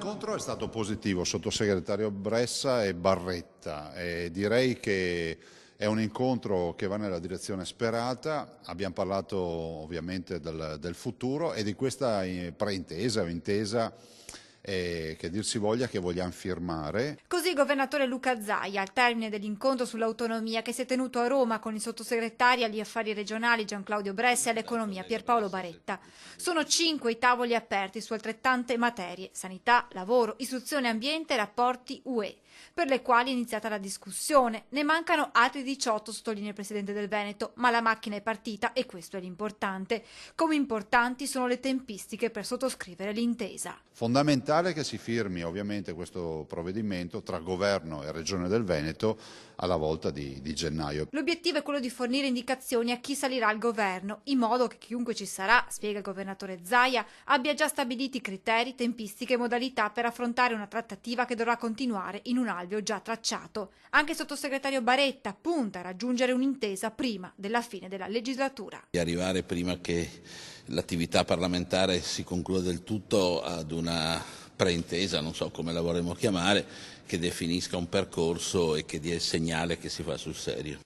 L'incontro è stato positivo, sottosegretario Bressa e Barretta, e direi che è un incontro che va nella direzione sperata. Abbiamo parlato ovviamente del futuro e di questa preintesa o intesa che dir si voglia che vogliamo firmare. Così il governatore Luca Zaia, al termine dell'incontro sull'autonomia che si è tenuto a Roma con i sottosegretari agli affari regionali Gian Claudio Bressa e all'economia Pierpaolo Baretta. Sono 5 i tavoli aperti su altrettante materie: sanità, lavoro, istruzione, ambiente e rapporti UE, per le quali è iniziata la discussione. Ne mancano altri 18, sottolinea il presidente del Veneto, ma la macchina è partita e questo è l'importante. Come importanti sono le tempistiche per sottoscrivere l'intesa. Fondamentale che si firmi ovviamente questo provvedimento tra governo e Regione del Veneto alla volta di gennaio. L'obiettivo è quello di fornire indicazioni a chi salirà al governo, in modo che chiunque ci sarà, spiega il governatore Zaia, abbia già stabiliti criteri, tempistiche e modalità per affrontare una trattativa che dovrà continuare in un alveo già tracciato. Anche il sottosegretario Baretta punta a raggiungere un'intesa prima della fine della legislatura. Di arrivare prima che l'attività parlamentare si concluda del tutto ad una preintesa, non so come la vorremmo chiamare, che definisca un percorso e che dia il segnale che si fa sul serio.